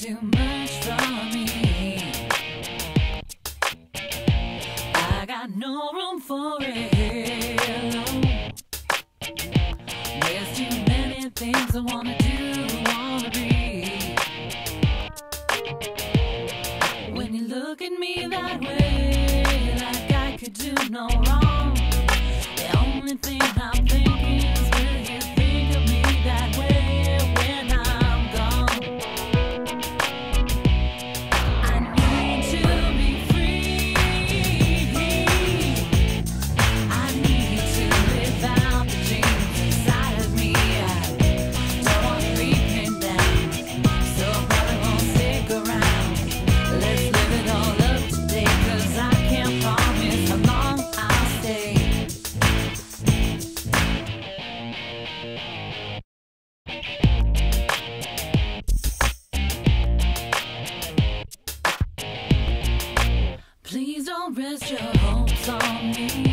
too much from me. I got no room for it. There's too many things I wanna do, wanna be. When you look at me that way, like I could do no wrong, the only thing I'm thinking is, will you think of me that way when I'm gone? I need to be free. I need to live out the dreams inside of me. I don't want to leave him down, so I probably won't stick around. Let's live it all up today, 'cause I can't promise how long I'll stay. Please don't rest your hopes on me.